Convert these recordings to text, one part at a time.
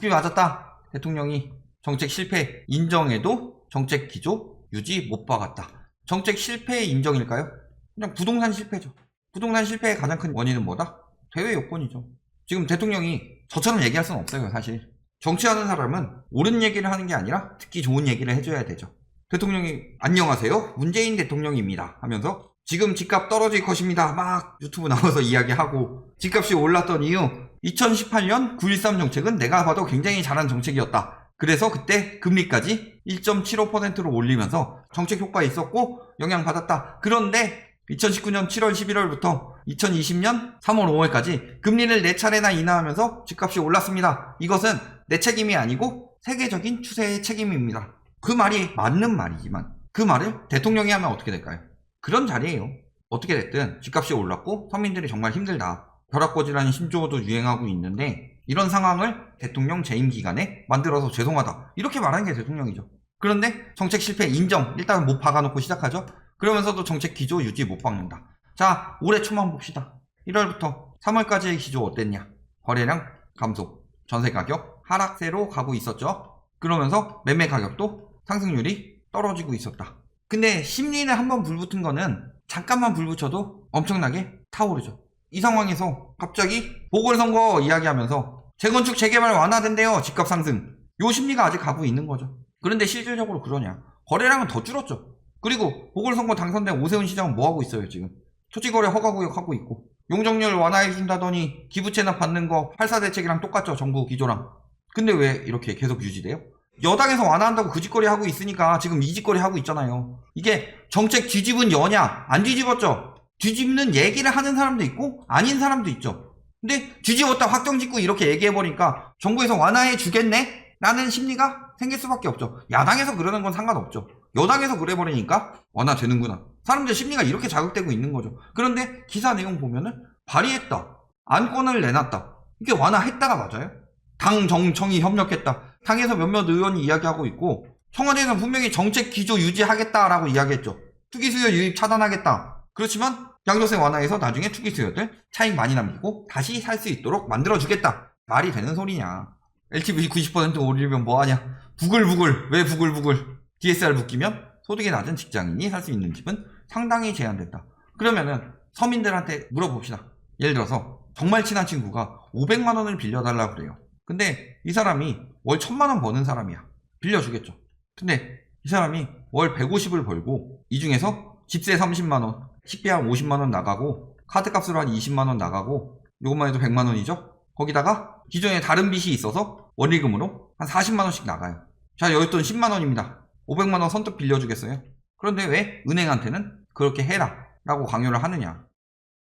죽비 맞았다. 대통령이 정책 실패 인정해도 정책 기조 유지 못 박았다. 정책 실패의 인정일까요? 그냥 부동산 실패죠. 부동산 실패의 가장 큰 원인은 뭐다? 대외 요건이죠. 지금 대통령이 저처럼 얘기할 수는 없어요. 사실 정치하는 사람은 옳은 얘기를 하는 게 아니라 듣기 좋은 얘기를 해줘야 되죠. 대통령이 안녕하세요 문재인 대통령입니다 하면서 지금 집값 떨어질 것입니다 막 유튜브 나와서 이야기하고, 집값이 올랐던 이유 2018년 9.13 정책은 내가 봐도 굉장히 잘한 정책이었다. 그래서 그때 금리까지 1.75%로 올리면서 정책 효과 있었고 영향받았다. 그런데 2019년 7월 11월부터 2020년 3월 5월까지 금리를 4차례나 인하하면서 집값이 올랐습니다. 이것은 내 책임이 아니고 세계적인 추세의 책임입니다. 그 말이 맞는 말이지만 그 말을 대통령이 하면 어떻게 될까요? 그런 자리예요. 어떻게 됐든 집값이 올랐고 서민들이 정말 힘들다. 벼락거지라는 신조어도 유행하고 있는데 이런 상황을 대통령 재임 기간에 만들어서 죄송하다 이렇게 말하는 게 대통령이죠. 그런데 정책 실패 인정 일단 못 박아놓고 시작하죠. 그러면서도 정책 기조 유지 못 박는다. 자, 올해 초만 봅시다. 1월부터 3월까지의 기조 어땠냐? 거래량 감소, 전세 가격 하락세로 가고 있었죠. 그러면서 매매 가격도 상승률이 떨어지고 있었다. 근데 심리는 한번 불붙은 거는 잠깐만 불붙여도 엄청나게 타오르죠. 이 상황에서 갑자기 보궐선거 이야기하면서 재건축 재개발 완화된대요. 집값 상승. 요 심리가 아직 가고 있는 거죠. 그런데 실질적으로 그러냐? 거래량은 더 줄었죠. 그리고 보궐선거 당선된 오세훈 시장은 뭐하고 있어요 지금? 토지거래 허가구역 하고 있고, 용적률 완화해준다더니 기부 채납 받는 거 8사 대책이랑 똑같죠. 정부 기조랑. 근데 왜 이렇게 계속 유지돼요? 여당에서 완화한다고 그 짓거리 하고 있으니까 지금 이 짓거리 하고 있잖아요. 이게 정책 뒤집은 여냐? 안 뒤집었죠. 뒤집는 얘기를 하는 사람도 있고 아닌 사람도 있죠. 근데 뒤집었다 확정짓고 이렇게 얘기해버리니까 정부에서 완화해 주겠네? 라는 심리가 생길 수밖에 없죠. 야당에서 그러는 건 상관없죠. 여당에서 그래버리니까 완화되는구나. 사람들 심리가 이렇게 자극되고 있는 거죠. 그런데 기사 내용 보면은 발의했다, 안건을 내놨다, 이게 완화했다가 맞아요? 당 정청이 협력했다, 당에서 몇몇 의원이 이야기하고 있고, 청와대에서는 분명히 정책 기조 유지하겠다라고 이야기했죠. 투기 수요 유입 차단하겠다. 그렇지만 양도세 완화해서 나중에 투기 수요들 차익 많이 남기고 다시 살 수 있도록 만들어주겠다. 말이 되는 소리냐? LTV 90% 올리면 뭐하냐? 부글부글. 왜 부글부글? DSR 묶이면 소득이 낮은 직장인이 살 수 있는 집은 상당히 제한됐다. 그러면은 서민들한테 물어봅시다. 예를 들어서 정말 친한 친구가 500만 원을 빌려달라고 그래요. 근데 이 사람이 월 1000만 원 버는 사람이야. 빌려주겠죠. 근데 이 사람이 월 150을 벌고 이 중에서 집세 30만 원, 식비 한 50만 원 나가고 카드값으로 한 20만 원 나가고 이것만 해도 100만 원이죠. 거기다가 기존에 다른 빚이 있어서 원리금으로 한 40만 원씩 나가요. 자, 여윳돈 10만 원입니다. 500만 원 선뜻 빌려주겠어요? 그런데 왜 은행한테는 그렇게 해라 라고 강요를 하느냐?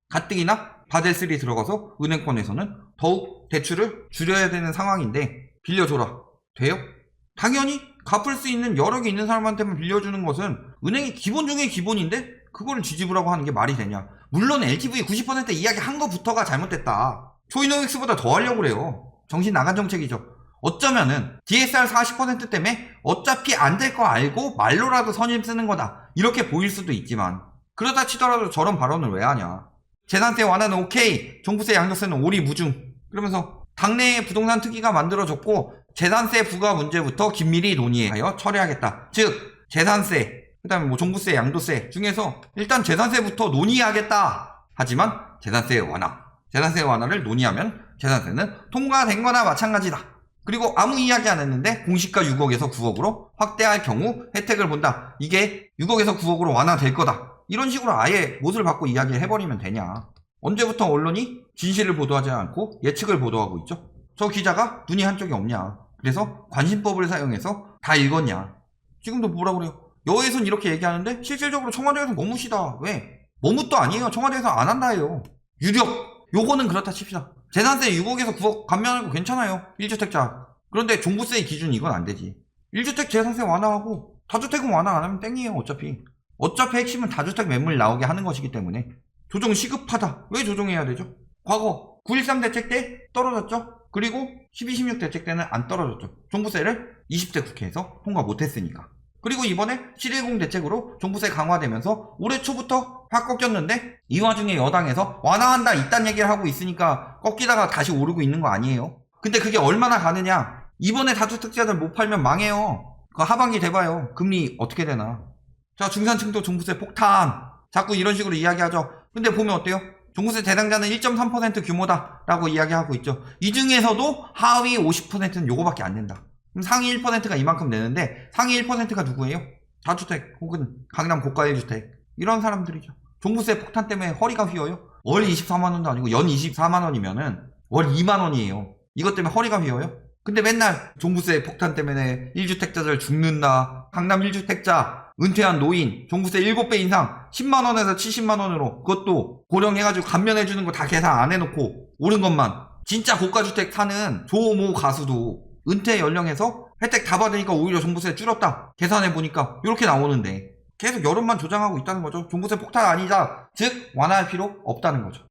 가뜩이나 바델3 들어가서 은행권에서는 더욱 대출을 줄여야 되는 상황인데 빌려줘라. 돼요? 당연히 갚을 수 있는 여력이 있는 사람한테만 빌려주는 것은 은행이 기본 중에 기본인데 그거를 뒤집으라고 하는 게 말이 되냐? 물론 LTV 90% 이야기한 거부터가 잘못됐다. 초이노믹스보다 더 하려고 그래요. 정신 나간 정책이죠. 어쩌면은 DSR 40% 때문에 어차피 안 될 거 알고 말로라도 선임 쓰는 거다 이렇게 보일 수도 있지만, 그러다 치더라도 저런 발언을 왜 하냐? 재산세 완화는 오케이, 종부세 양도세는 오리무중. 그러면서 당내에 부동산 특위가 만들어졌고 재산세 부과 문제부터 긴밀히 논의하여 처리하겠다. 즉 재산세, 그 다음에 뭐 종부세 양도세 중에서 일단 재산세부터 논의하겠다. 하지만 재산세 완화를 논의하면 재산세는 통과된 거나 마찬가지다. 그리고 아무 이야기 안 했는데 공시가 6억에서 9억으로 확대할 경우 혜택을 본다. 이게 6억에서 9억으로 완화될 거다. 이런 식으로 아예 못을 받고 이야기를 해버리면 되냐? 언제부터 언론이 진실을 보도하지 않고 예측을 보도하고 있죠? 저 기자가 눈이 한쪽이 없냐? 그래서 관심법을 사용해서 다 읽었냐? 지금도 뭐라 그래요? 여에선 이렇게 얘기하는데 실질적으로 청와대에서 머뭇이다. 왜? 머뭇도 아니에요. 청와대에서 안 한다 해요. 유력! 요거는 그렇다 칩시다. 재산세 6억에서 9억 감면하고 괜찮아요. 1주택자. 그런데 종부세의 기준 이건 안 되지. 1주택 재산세 완화하고 다주택은 완화 안 하면 땡이에요. 어차피 핵심은 다주택 매물 나오게 하는 것이기 때문에 조정 시급하다. 왜 조정해야 되죠? 과거 9.13 대책 때 떨어졌죠. 그리고 12.16 대책 때는 안 떨어졌죠. 종부세를 20대 국회에서 통과 못했으니까. 그리고 이번에 7.10 대책으로 종부세 강화되면서 올해 초부터 확 꺾였는데 이 와중에 여당에서 완화한다 이딴 얘기를 하고 있으니까 꺾이다가 다시 오르고 있는 거 아니에요? 근데 그게 얼마나 가느냐? 이번에 다주택자들 못 팔면 망해요. 그 하반기 돼봐요. 금리 어떻게 되나. 자, 중산층도 종부세 폭탄. 자꾸 이런 식으로 이야기하죠. 근데 보면 어때요? 종부세 대상자는 1.3% 규모다라고 이야기하고 있죠. 이 중에서도 하위 50%는 요거밖에 안 낸다. 그럼 상위 1%가 이만큼 내는데 상위 1%가 누구예요? 다주택 혹은 강남 고가 1주택 이런 사람들이죠. 종부세 폭탄 때문에 허리가 휘어요. 월 24만원도 아니고 연 24만원이면은 월 2만원이에요. 이것 때문에 허리가 휘어요? 근데 맨날 종부세 폭탄 때문에 1주택자들 죽는다. 강남 1주택자 은퇴한 노인 종부세 7배 인상 10만원에서 70만원으로 그것도 고령해가지고 감면해주는 거 다 계산 안 해놓고 오른 것만. 진짜 고가주택 사는 조모 가수도 은퇴 연령에서 혜택 다 받으니까 오히려 종부세 줄었다. 계산해보니까 이렇게 나오는데 계속 여론만 조장하고 있다는 거죠. 종부세 폭탄 아니다. 즉 완화할 필요 없다는 거죠.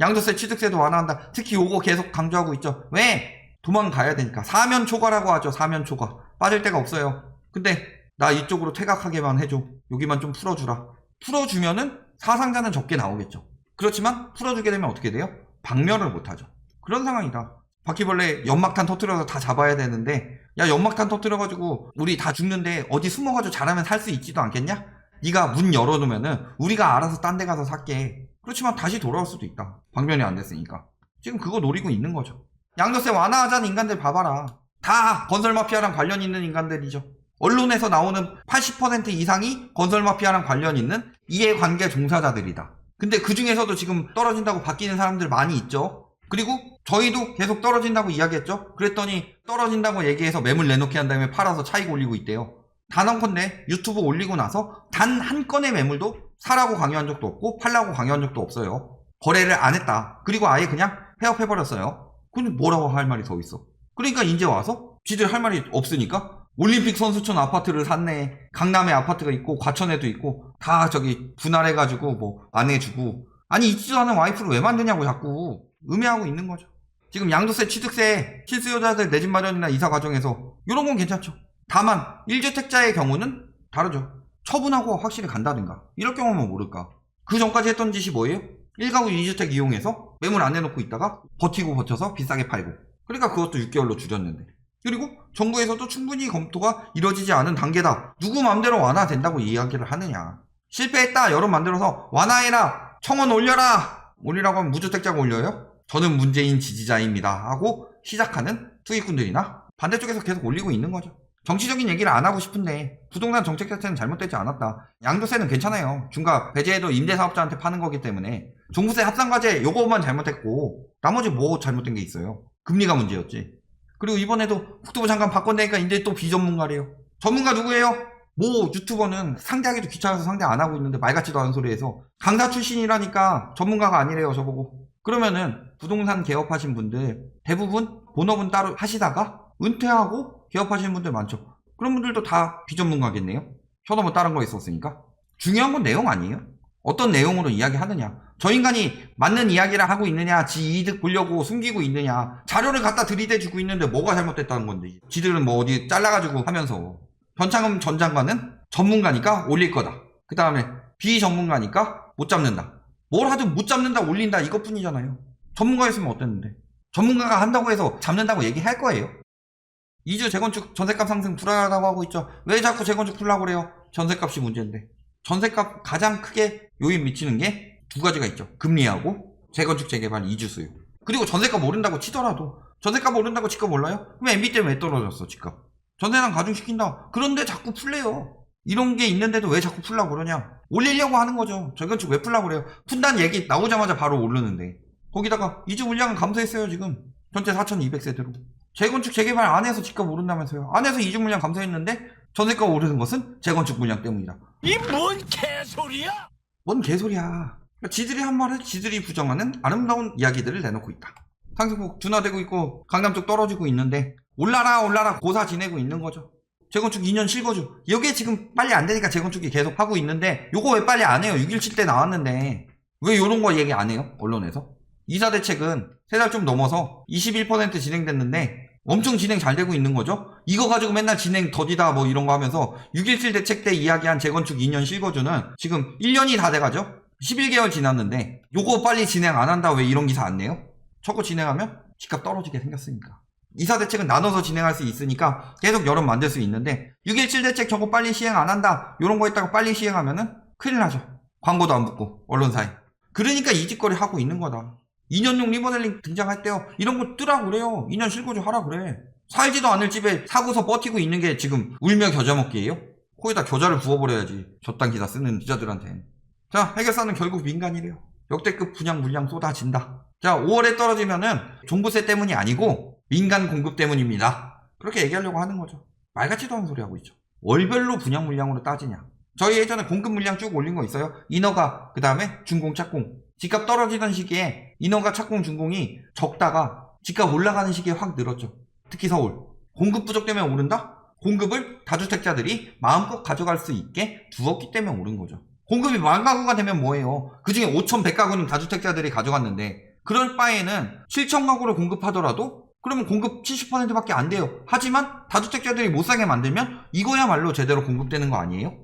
양도세 취득세도 완화한다. 특히 요거 계속 강조하고 있죠. 왜? 도망가야 되니까. 사면 초과라고 하죠. 사면 초과. 빠질 데가 없어요. 근데 나 이쪽으로 퇴각하게만 해줘. 여기만 좀 풀어주라. 풀어주면은 사상자는 적게 나오겠죠. 그렇지만 풀어주게 되면 어떻게 돼요? 박멸을 못하죠. 그런 상황이다. 바퀴벌레 연막탄 터뜨려서 다 잡아야 되는데 야 연막탄 터뜨려가지고 우리 다 죽는데 어디 숨어가지고 잘하면 살 수 있지도 않겠냐? 네가 문 열어놓으면은 우리가 알아서 딴 데 가서 살게. 그렇지만 다시 돌아올 수도 있다. 방면이 안 됐으니까. 지금 그거 노리고 있는 거죠. 양도세 완화하자는 인간들 봐봐라. 다 건설마피아랑 관련 있는 인간들이죠. 언론에서 나오는 80% 이상이 건설마피아랑 관련 있는 이해관계 종사자들이다. 근데 그 중에서도 지금 떨어진다고 바뀌는 사람들 많이 있죠. 그리고 저희도 계속 떨어진다고 이야기했죠. 그랬더니 떨어진다고 얘기해서 매물 내놓게 한 다음에 팔아서 차익 올리고 있대요. 단언컨대 유튜브 올리고 나서 단 한 건의 매물도 사라고 강요한 적도 없고 팔라고 강요한 적도 없어요. 거래를 안 했다. 그리고 아예 그냥 폐업해버렸어요. 근데 뭐라고 할 말이 더 있어. 그러니까 이제 와서 지들 할 말이 없으니까 올림픽 선수촌 아파트를 샀네. 강남에 아파트가 있고 과천에도 있고 다 저기 분할해가지고 뭐 안 해주고. 아니 있지도 않은 와이프를 왜 만드냐고 자꾸 음해하고 있는 거죠. 지금 양도세 취득세 실수요자들 내 집 마련이나 이사 과정에서 이런 건 괜찮죠. 다만 1주택자의 경우는 다르죠. 처분하고 확실히 간다든가 이럴 경우면 모를까. 그 전까지 했던 짓이 뭐예요? 1가구 2주택 이용해서 매물 안 내놓고 있다가 버티고 버텨서 비싸게 팔고. 그러니까 그것도 6개월로 줄였는데. 그리고 정부에서도 충분히 검토가 이뤄지지 않은 단계다. 누구 마음대로 완화된다고 이야기를 하느냐. 실패했다. 여론 만들어서 완화해라. 청원 올려라. 올리라고 하면 무주택자가 올려요? 저는 문재인 지지자입니다. 하고 시작하는 투기꾼들이나 반대쪽에서 계속 올리고 있는 거죠. 정치적인 얘기를 안 하고 싶은데 부동산 정책 자체는 잘못되지 않았다. 양도세는 괜찮아요. 중과 배제해도 임대사업자한테 파는 거기 때문에 종부세 합산과제 요거만 잘못했고 나머지 뭐 잘못된 게 있어요. 금리가 문제였지. 그리고 이번에도 국토부 장관 바꿔내니까 이제 또 비전문가래요. 전문가 누구예요? 뭐 유튜버는 상대하기도 귀찮아서 상대 안 하고 있는데 말 같지도 않은 소리 해서 강사 출신이라니까 전문가가 아니래요 저보고. 그러면은 부동산 개업하신 분들 대부분 본업은 따로 하시다가 은퇴하고 개업하시는 분들 많죠. 그런 분들도 다 비전문가겠네요. 현업은 다른 거 있었으니까. 중요한 건 내용 아니에요? 어떤 내용으로 이야기하느냐. 저 인간이 맞는 이야기를 하고 있느냐, 지 이득 보려고 숨기고 있느냐. 자료를 갖다 들이대주고 있는데 뭐가 잘못됐다는 건데. 지들은 뭐 어디 잘라가지고 하면서. 변창흠 전 장관은 전문가니까 올릴 거다. 그 다음에 비전문가니까 못 잡는다. 뭘 하든 못 잡는다, 올린다 이것뿐이잖아요. 전문가였으면 어땠는데. 전문가가 한다고 해서 잡는다고 얘기할 거예요. 2주 재건축 전셋값 상승 불안하다고 하고 있죠. 왜 자꾸 재건축 풀라고 그래요? 전셋값이 문제인데. 전셋값 가장 크게 요인 미치는 게 두 가지가 있죠. 금리하고 재건축 재개발 이주 수요. 그리고 전셋값 오른다고 치더라도 전셋값 오른다고 집값 올라요? 그럼 MB 때문에 왜 떨어졌어 집값? 전세난 가중시킨다. 그런데 자꾸 풀래요. 이런 게 있는데도 왜 자꾸 풀라고 그러냐? 올리려고 하는 거죠. 재건축 왜 풀라고 그래요? 푼다는 얘기 나오자마자 바로 오르는데. 거기다가 이주 물량은 감소했어요 지금. 전체 4,200세대로. 재건축 재개발 안 해서 집값 오른다면서요. 안 해서 이주 물량 감소했는데 전세가 오르는 것은 재건축 물량 때문이다. 이 뭔 개소리야? 뭔 개소리야. 지들이 한 말을 지들이 부정하는 아름다운 이야기들을 내놓고 있다. 상승폭 둔화되고 있고 강남 쪽 떨어지고 있는데 올라라 고사 지내고 있는 거죠. 재건축 2년 실거주. 이게 지금 빨리 안 되니까 재건축이 계속 하고 있는데 요거 왜 빨리 안 해요? 6.17 때 나왔는데 왜 요런 거 얘기 안 해요? 언론에서. 이사 대책은 3달 좀 넘어서 21% 진행됐는데 엄청 진행 잘 되고 있는 거죠. 이거 가지고 맨날 진행 더디다 뭐 이런 거 하면서 6.17 대책 때 이야기한 재건축 2년 실거주는 지금 1년이 다 돼가죠. 11개월 지났는데 요거 빨리 진행 안 한다 왜 이런 기사 안 내요? 저거 진행하면 집값 떨어지게 생겼으니까. 2사 대책은 나눠서 진행할 수 있으니까 계속 여론 만들 수 있는데 6.17 대책 저거 빨리 시행 안 한다 이런 거 했다가 빨리 시행하면은 큰일 나죠. 광고도 안 붙고 언론사에. 그러니까 이 짓거리 하고 있는 거다. 2년용 리모델링 등장할 때요 이런 거 뜨라고 그래요. 2년 실거주 하라 그래. 살지도 않을 집에 사고서 버티고 있는 게 지금 울며 겨자 먹기예요? 거기다 겨자를 부어버려야지. 저딴 기사 쓰는 기자들한테. 자, 해결사는 결국 민간이래요. 역대급 분양 물량 쏟아진다. 자, 5월에 떨어지면은 종부세 때문이 아니고 민간 공급 때문입니다. 그렇게 얘기하려고 하는 거죠. 말 같지도 않은 소리 하고 있죠. 월별로 분양 물량으로 따지냐. 저희 예전에 공급 물량 쭉 올린 거 있어요. 인허가, 그 다음에 준공, 착공. 집값 떨어지던 시기에 인허가, 착공, 준공이 적다가 집값 올라가는 시기에 확 늘었죠. 특히 서울. 공급 부족 때문에 오른다? 공급을 다주택자들이 마음껏 가져갈 수 있게 두었기 때문에 오른 거죠. 공급이 10,000가구가 되면 뭐예요? 그 중에 5,100가구는 다주택자들이 가져갔는데 그럴 바에는 7,000가구를 공급하더라도 그러면 공급 70%밖에 안 돼요. 하지만 다주택자들이 못 사게 만들면 이거야말로 제대로 공급되는 거 아니에요?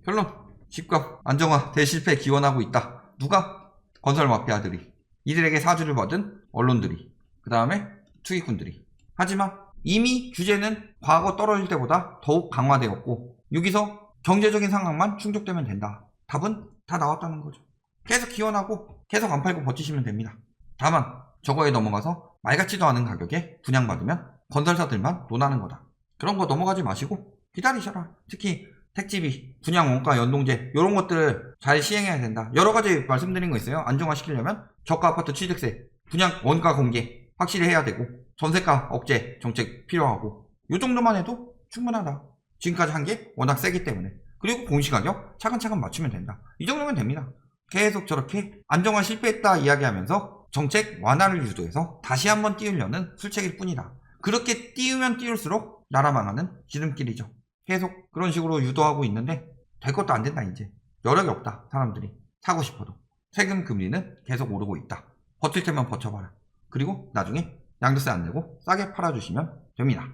결론, 집값 안정화 대실패 기원하고 있다. 누가? 건설 마피아들이. 이들에게 사주를 받은 언론들이. 그 다음에 투기꾼들이. 하지만 이미 규제는 과거 떨어질 때보다 더욱 강화되었고 여기서 경제적인 상황만 충족되면 된다. 답은 다 나왔다는 거죠. 계속 기원하고 계속 안 팔고 버티시면 됩니다. 다만 저거에 넘어가서 말 같지도 않은 가격에 분양받으면 건설사들만 논하는 거다. 그런 거 넘어가지 마시고 기다리셔라. 특히 택지비, 분양 원가 연동제 이런 것들 잘 시행해야 된다. 여러 가지 말씀드린 거 있어요. 안정화시키려면 저가 아파트 취득세, 분양 원가 공개 확실히 해야 되고 전세가 억제 정책 필요하고 이 정도만 해도 충분하다. 지금까지 한 게 워낙 세기 때문에. 그리고 공시가격 차근차근 맞추면 된다. 이 정도면 됩니다. 계속 저렇게 안정화 실패했다 이야기하면서 정책 완화를 유도해서 다시 한번 띄우려는 술책일 뿐이다. 그렇게 띄우면 띄울수록 나라 망하는 지름길이죠. 계속 그런 식으로 유도하고 있는데 될 것도 안 된다 이제. 여력이 없다 사람들이. 사고 싶어도. 세금 금리는 계속 오르고 있다. 버틸 때만 버텨봐라. 그리고 나중에 양도세 안 내고 싸게 팔아주시면 됩니다.